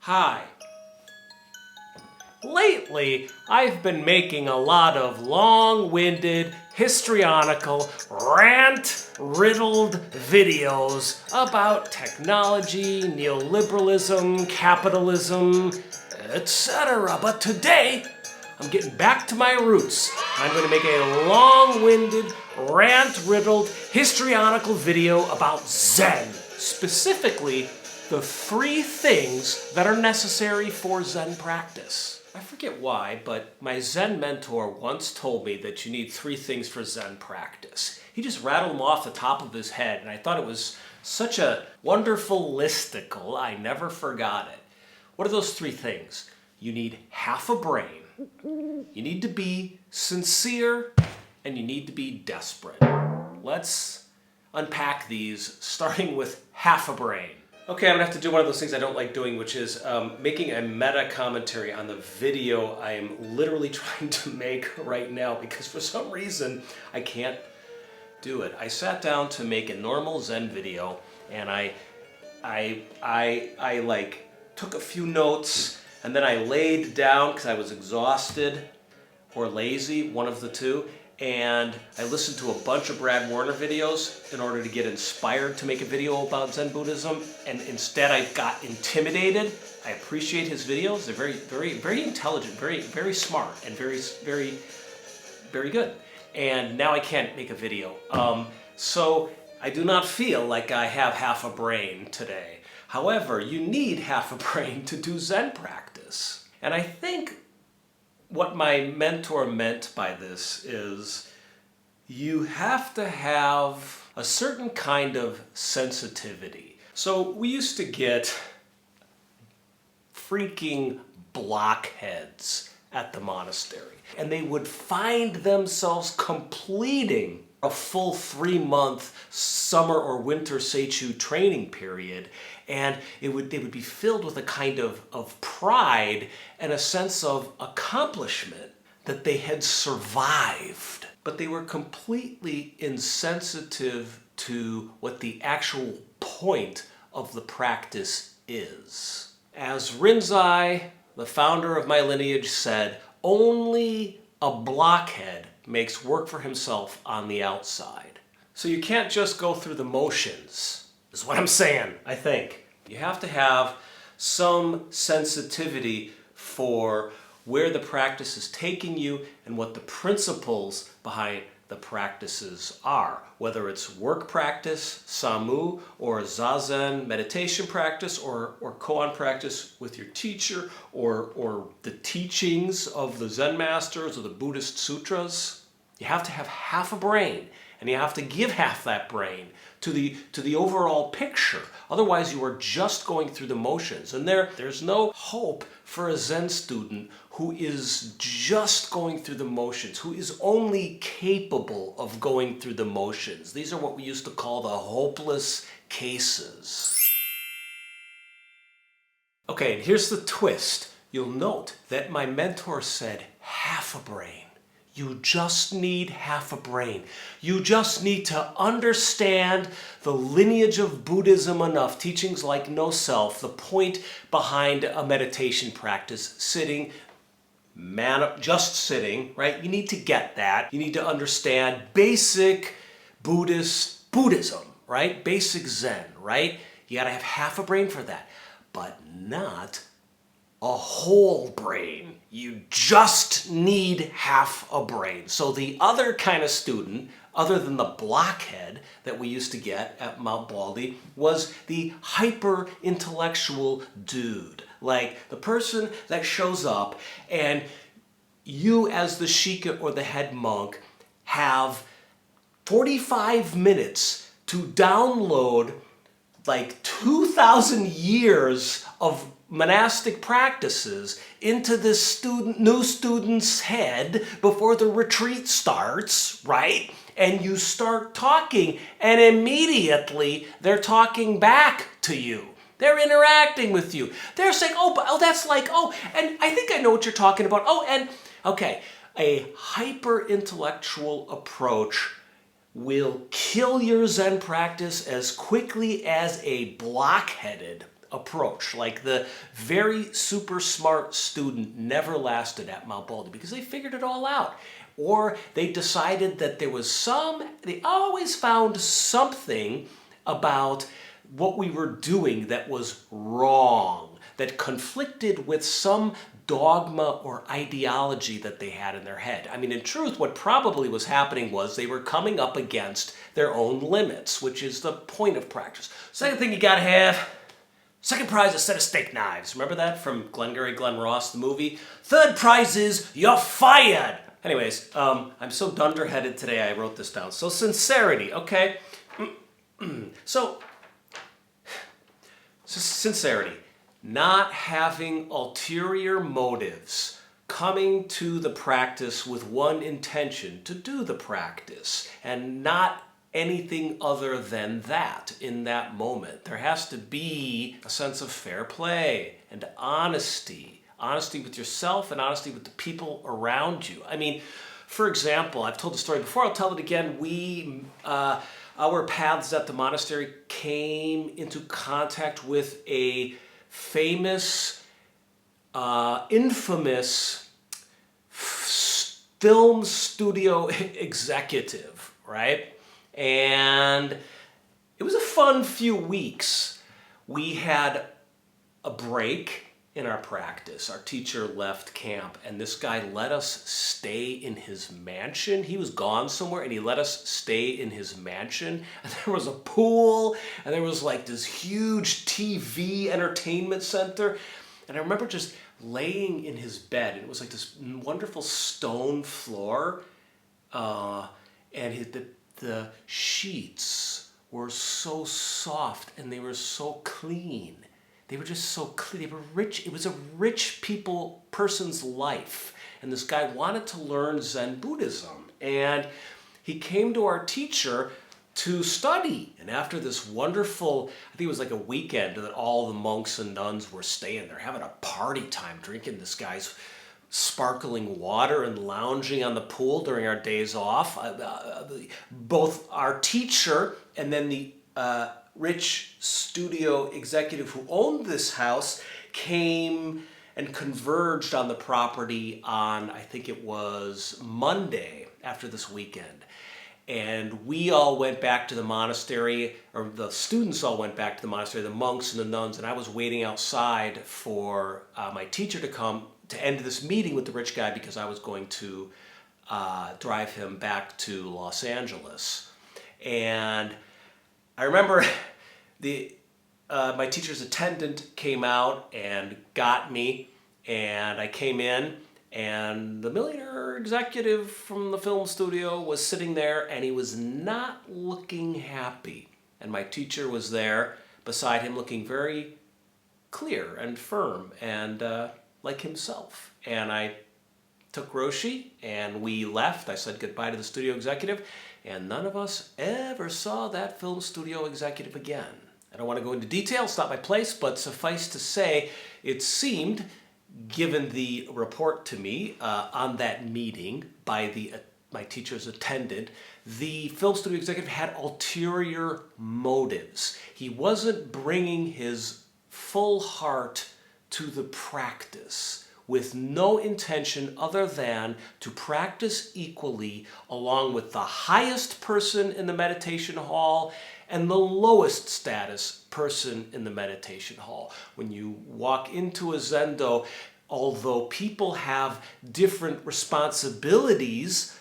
Hi. Lately, I've been making a lot of long-winded, histrionical, rant-riddled videos about technology, neoliberalism, capitalism, etc. But today, I'm getting back to my roots. I'm going to make a long-winded, rant-riddled, histrionical video about Zen. Specifically, the 3 things that are necessary for Zen practice. I forget why, but my Zen mentor once told me that you need 3 things for Zen practice. He just rattled them off the top of his head, and I thought it was such a wonderful listicle, I never forgot it. What are those 3 things? You need half a brain, you need to be sincere, and you need to be desperate. Let's unpack these, starting with half a brain. Okay, I'm gonna have to do one of those things I don't like doing, which is making a meta commentary on the video I am literally trying to make right now, because for some reason I can't do it. I sat down to make a normal Zen video, and I like took a few notes, and then I laid down because I was exhausted or lazy, one of the two. And I listened to a bunch of Brad Warner videos in order to get inspired to make a video about Zen Buddhism, and instead I got intimidated. I appreciate his videos. They're very intelligent, very smart, and very good. And now I can't make a video. So I do not feel like I have half a brain today. However, you need half a brain to do Zen practice. And I think what my mentor meant by this is you have to have a certain kind of sensitivity. So we used to get freaking blockheads at the monastery, and they would find themselves completing a full 3-month summer or winter Seichu training period, and they would be filled with a kind of pride and a sense of accomplishment that they had survived. But they were completely insensitive to what the actual point of the practice is. As Rinzai, the founder of my lineage, said, only a blockhead makes work for himself on the outside. So you can't just go through the motions, is what I'm saying, I think. You have to have some sensitivity for where the practice is taking you and what the principles behind the practices are. Whether it's work practice, samu, or zazen meditation practice, or koan practice with your teacher, or the teachings of the Zen masters or the Buddhist sutras. You have to have half a brain, and you have to give half that brain to the overall picture. Otherwise, you are just going through the motions. And there's no hope for a Zen student who is just going through the motions, who is only capable of going through the motions. These are what we used to call the hopeless cases. Okay, and here's the twist. You'll note that my mentor said half a brain. You just need half a brain. You just need to understand the lineage of Buddhism enough, teachings like no self, the point behind a meditation practice, sitting, just sitting, right? You need to get that. You need to understand basic Buddhism, right? Basic Zen, right? You gotta have half a brain for that, but not a whole brain. You just need half a brain. So the other kind of student, other than the blockhead that we used to get at Mount Baldy, was the hyper-intellectual dude. Like the person that shows up and you as the shika or the head monk have 45 minutes to download like 2,000 years of monastic practices into this new student's head before the retreat starts, right? And you start talking, and immediately they're talking back to you. They're interacting with you. They're saying, oh, that's like, oh, and I think I know what you're talking about. Oh, and, okay, a hyper-intellectual approach will kill your Zen practice as quickly as a blockheaded approach. Like the very super smart student never lasted at Mount Baldy because they figured it all out. Or they decided that there was they always found something about what we were doing that was wrong, that conflicted with some dogma or ideology that they had in their head. I mean, in truth, what probably was happening was they were coming up against their own limits, which is the point of practice. Second thing you gotta have, second prize, a set of steak knives. Remember that from Glengarry Glen Ross, the movie? Third prize is you're fired. Anyways, I'm so dunderheaded today I wrote this down. So sincerity, okay? So sincerity. Not having ulterior motives, coming to the practice with one intention, to do the practice, and not anything other than that in that moment. There has to be a sense of fair play and honesty. Honesty with yourself and honesty with the people around you. I mean, for example, I've told the story before, I'll tell it again. Our paths at the monastery came into contact with a famous, infamous film studio executive, right? And it was a fun few weeks. We had a break in our practice. Our teacher left camp and this guy let us stay in his mansion. He was gone somewhere and he let us stay in his mansion. And there was a pool and there was like this huge TV entertainment center. And I remember just laying in his bed and it was like this wonderful stone floor. And the sheets were so soft and they were so clean. They were just so clean. They were rich. It was a rich person's life. And this guy wanted to learn Zen Buddhism. And he came to our teacher to study. And after this wonderful, I think it was like a weekend that all the monks and nuns were staying there, having a party time, drinking this guy's sparkling water and lounging on the pool during our days off. Both our teacher and then the rich studio executive who owned this house came and converged on the property on, I think it was Monday after this weekend. And we all went back to the monastery, or the students all went back to the monastery, the monks and the nuns, and I was waiting outside for my teacher to come to end this meeting with the rich guy because I was going to drive him back to Los Angeles. And I remember my teacher's attendant came out and got me, and I came in, and the millionaire executive from the film studio was sitting there, and he was not looking happy. And my teacher was there beside him looking very clear and firm and like himself. And I took Roshi and we left. I said goodbye to the studio executive, and none of us ever saw that film studio executive again. I don't want to go into detail, it's not my place, but suffice to say, it seemed, given the report to me on that meeting by my teacher's attendant, the film studio executive had ulterior motives. He wasn't bringing his full heart to the practice with no intention other than to practice equally along with the highest person in the meditation hall and the lowest status person in the meditation hall. When you walk into a zendo, although people have different responsibilities,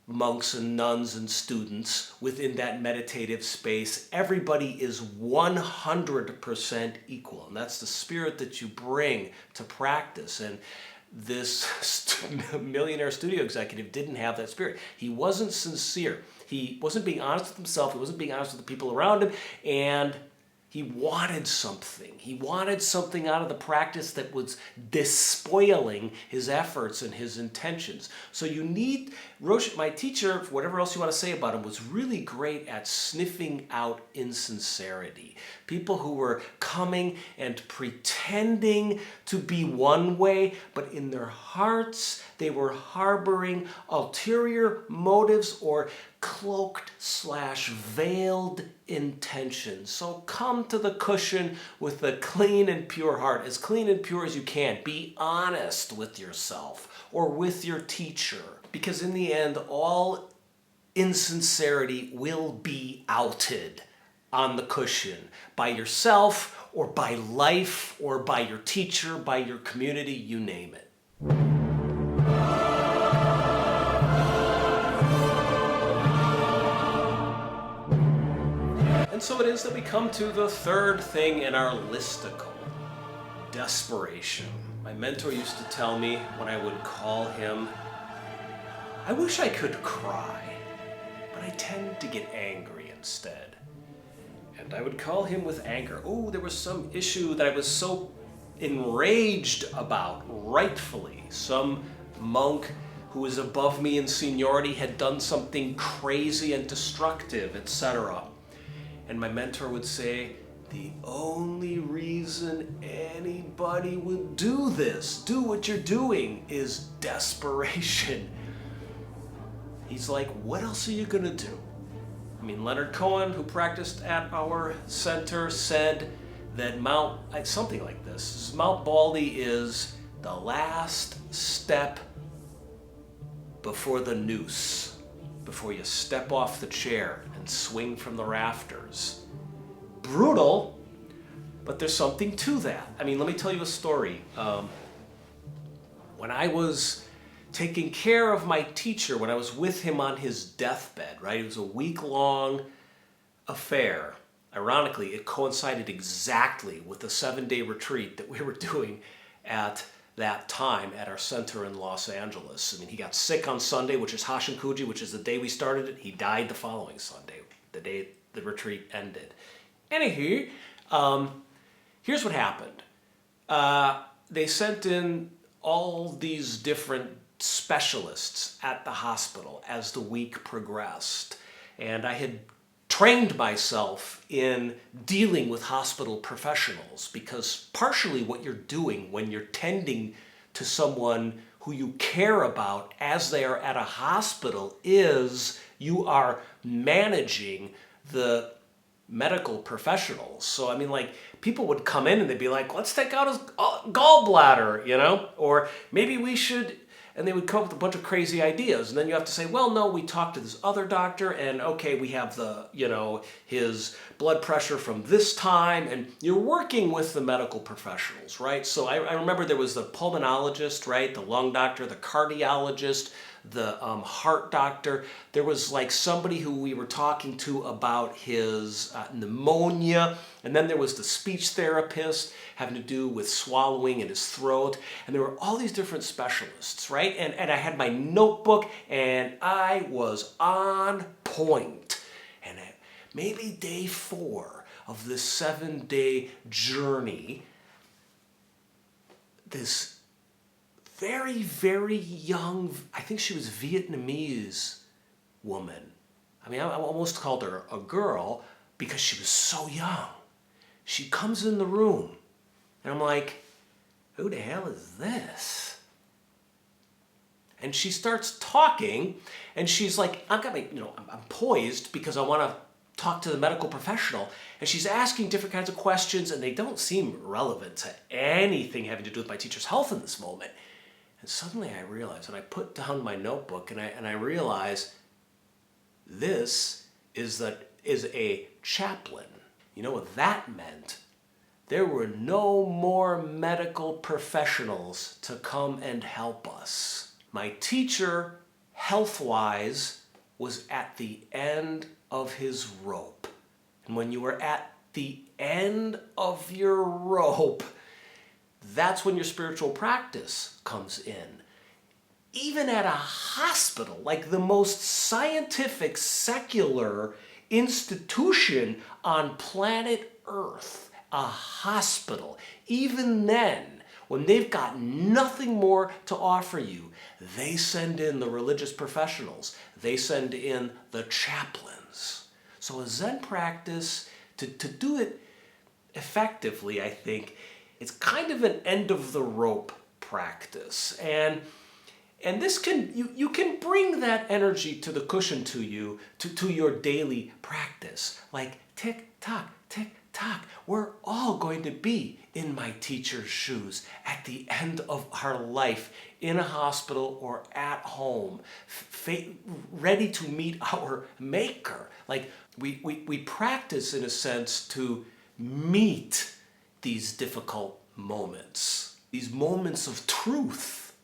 monks and nuns and students within that meditative space, everybody is 100% equal. And that's the spirit that you bring to practice. And this millionaire studio executive didn't have that spirit. He wasn't sincere. He wasn't being honest with himself. He wasn't being honest with the people around him. And he wanted something. He wanted something out of the practice that was despoiling his efforts and his intentions. So you need, Rosh, my teacher, whatever else you want to say about him, was really great at sniffing out insincerity. People who were coming and pretending to be one way, but in their hearts they were harboring ulterior motives or cloaked/veiled intention. So come to the cushion with a clean and pure heart, as clean and pure as you can. Be honest with yourself or with your teacher, because in the end, all insincerity will be outed on the cushion by yourself or by life or by your teacher, by your community, you name it. And so it is that we come to the third thing in our listicle, desperation. My mentor used to tell me when I would call him, I wish I could cry, but I tend to get angry instead. And I would call him with anger. Oh, there was some issue that I was so enraged about, rightfully. Some monk who was above me in seniority had done something crazy and destructive, etc. And my mentor would say, the only reason anybody would do this, do what you're doing, is desperation. He's like, what else are you gonna do? I mean, Leonard Cohen, who practiced at our center, said that something like this, Mount Baldy is the last step before the noose, before you step off the chair and swing from the rafters. Brutal, but there's something to that. I mean, let me tell you a story. When I was taking care of my teacher, when I was with him on his deathbed, right? It was a week-long affair. Ironically, it coincided exactly with the 7-day retreat that we were doing at that time at our center in Los Angeles. I mean, he got sick on Sunday, which is Hashinkuji, which is the day we started it. He died the following Sunday, the day the retreat ended. Anywho, here's what happened. They sent in all these different specialists at the hospital as the week progressed. And I had trained myself in dealing with hospital professionals, because partially what you're doing when you're tending to someone who you care about as they are at a hospital is you are managing the medical professionals. So I mean, like, people would come in and they'd be like, let's take out his gallbladder, you know, or maybe we should, and they would come up with a bunch of crazy ideas. And then you have to say, well, no, we talked to this other doctor, and okay, we have the, you know, his blood pressure from this time, and you're working with the medical professionals, right? So I remember there was the pulmonologist, right? The lung doctor, the cardiologist, the heart doctor. There was like somebody who we were talking to about his pneumonia, and then there was the speech therapist having to do with swallowing in his throat, and there were all these different specialists, right? And I had my notebook, and I was on point. And at maybe day 4 of this 7-day journey, this very, very young, I think she was Vietnamese woman. I mean, I almost called her a girl because she was so young. She comes in the room, and I'm like, who the hell is this? And she starts talking, and she's like, I'm poised because I want to talk to the medical professional, and she's asking different kinds of questions, and they don't seem relevant to anything having to do with my teacher's health in this moment. And suddenly I realized, and I put down my notebook, and I realized this is a chaplain. You know what that meant? There were no more medical professionals to come and help us. My teacher, health-wise, was at the end of his rope. And when you are at the end of your rope, that's when your spiritual practice comes in. Even at a hospital, like the most scientific, secular institution on planet Earth, a hospital, even then, when they've got nothing more to offer you, they send in the religious professionals. They send in the chaplains. So a Zen practice, to do it effectively, I think, it's kind of an end of the rope practice. And And this can, you can bring that energy to the cushion to you, to your daily practice. Like tick tock, we're all going to be in my teacher's shoes at the end of our life, in a hospital or at home, ready to meet our maker. Like we practice, in a sense, to meet these difficult moments, these moments of truth.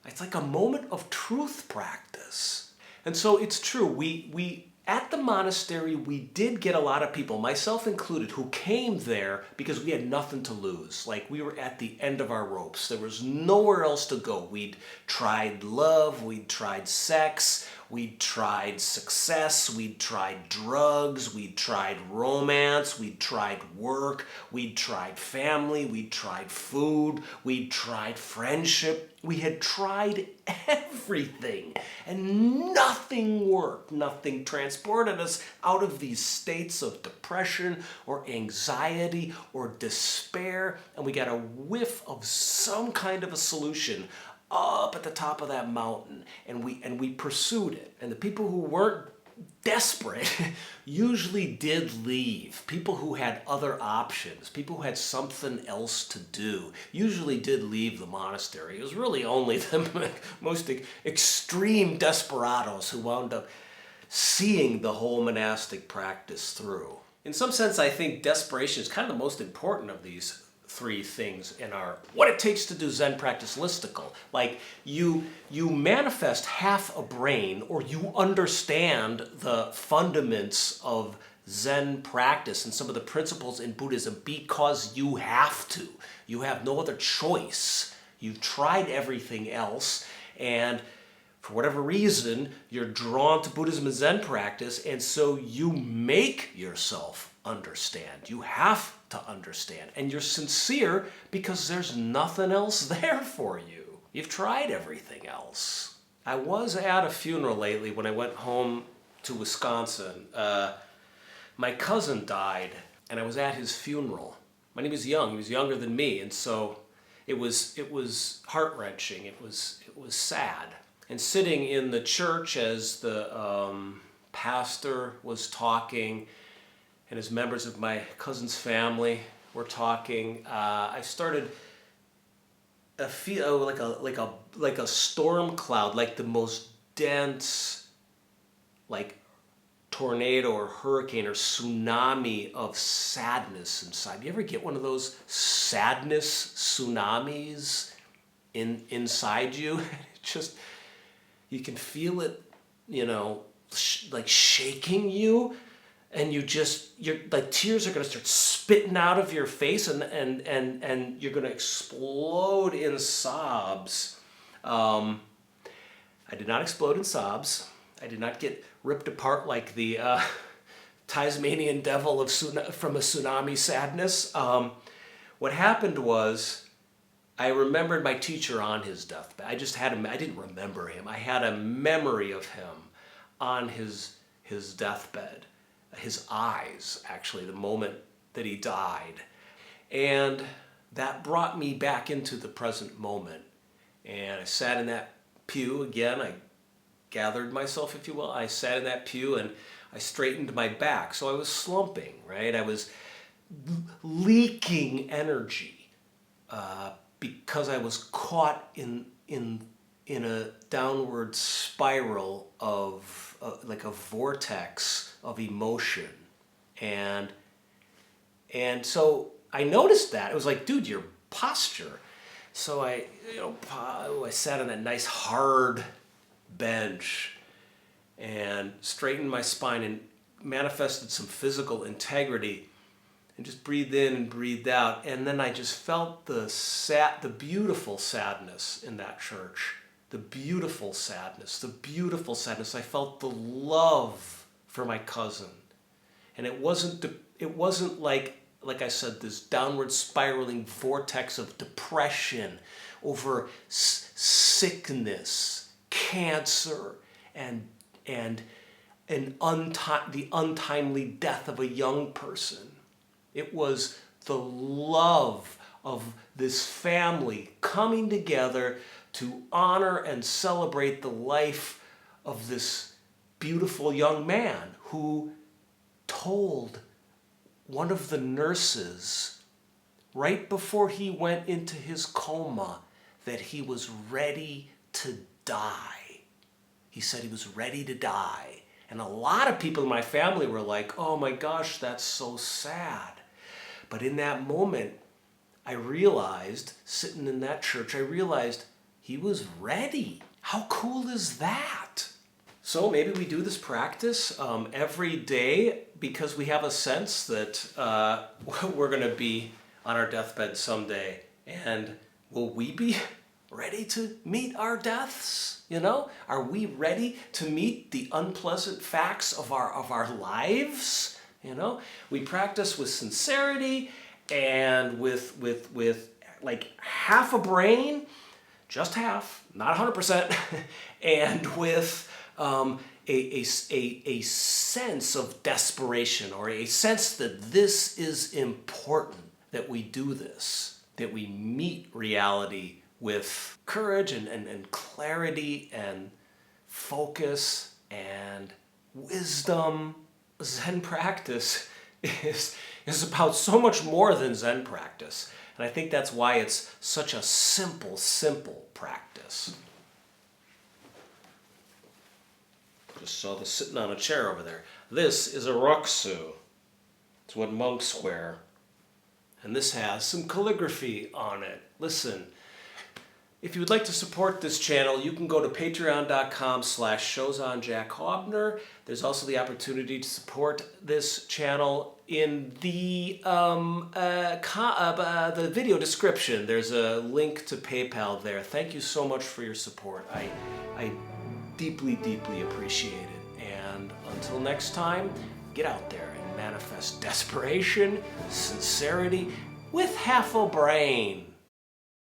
It's like a moment of truth practice. And so it's true, we at the monastery, we did get a lot of people, myself included, who came there because we had nothing to lose. Like, we were at the end of our ropes. There was nowhere else to go. We'd tried love, we'd tried sex, we'd tried success, we'd tried drugs, we'd tried romance, we'd tried work, we'd tried family, we'd tried food, we'd tried friendship. We had tried everything, and nothing worked. Nothing transported us out of these states of depression or anxiety or despair, and we got a whiff of some kind of a solution up at the top of that mountain, and we pursued it. And the people who weren't desperate usually did leave. People who had other options, people who had something else to do, usually did leave the monastery. It was really only the most extreme desperados who wound up seeing the whole monastic practice through. In some sense, I think desperation is kind of the most important of these three things in our what it takes to do Zen practice listicle. Like, you manifest half a brain, or you understand the fundaments of Zen practice and some of the principles in Buddhism because you have to. You have no other choice. You've tried everything else, and for whatever reason, you're drawn to Buddhism and Zen practice, and so you make yourself understand. You have to understand. And you're sincere because there's nothing else there for you. You've tried everything else. I was at a funeral lately when I went home to Wisconsin. My cousin died, and I was at his funeral. When he was young, he was younger than me, and so it was heart-wrenching. It was sad. And sitting in the church as the pastor was talking, and as members of my cousin's family were talking, I started to feel like a storm cloud, like the most dense, like tornado or hurricane or tsunami of sadness inside. You ever get one of those sadness tsunamis inside you? Just, you can feel it, like shaking you. And you're like, tears are going to start spitting out of your face, and you're going to explode in sobs. I did not explode in sobs. I did not get ripped apart like the Tasmanian devil from a tsunami sadness. What happened was, I remembered my teacher on his deathbed. I didn't remember him. I had a memory of him on his deathbed. His eyes, actually, the moment that he died. And that brought me back into the present moment. And I sat in that pew again. I gathered myself, if you will. I sat in that pew and I straightened my back. So I was slumping, right? I was leaking energy because I was caught in a downward spiral of like a vortex of emotion. And so I noticed that. It was like, dude, your posture. So I sat on a nice hard bench and straightened my spine and manifested some physical integrity and just breathed in and breathed out. And then I just felt the beautiful sadness in that church. The beautiful sadness. I felt the love for my cousin. And it wasn't like I said, this downward spiraling vortex of depression over sickness, cancer, and the untimely death of a young person. It was the love of this family coming together to honor and celebrate the life of this beautiful young man who told one of the nurses right before he went into his coma that he was ready to die. He said he was ready to die. And a lot of people in my family were like, oh my gosh, that's so sad. But in that moment, I realized, sitting in that church, I realized he was ready. How cool is that? So maybe we do this practice every day because we have a sense that we're going to be on our deathbed someday. And will we be ready to meet our deaths? You know, are we ready to meet the unpleasant facts of our lives? You know, we practice with sincerity and with like half a brain, just half, not 100%, and with a sense of desperation, or a sense that this is important, that we do this, that we meet reality with courage and clarity and focus and wisdom. Zen practice is about so much more than Zen practice. And I think that's why it's such a simple practice. Just saw this sitting on a chair over there. This is a roksu. It's what monks wear. And this has some calligraphy on it. Listen, if you would like to support this channel, you can go to patreon.com/shozanjackhobner. There's also the opportunity to support this channel in the video description. There's a link to PayPal there. Thank you so much for your support. I deeply appreciate it. And until next time, get out there and manifest desperation, sincerity, with half a brain.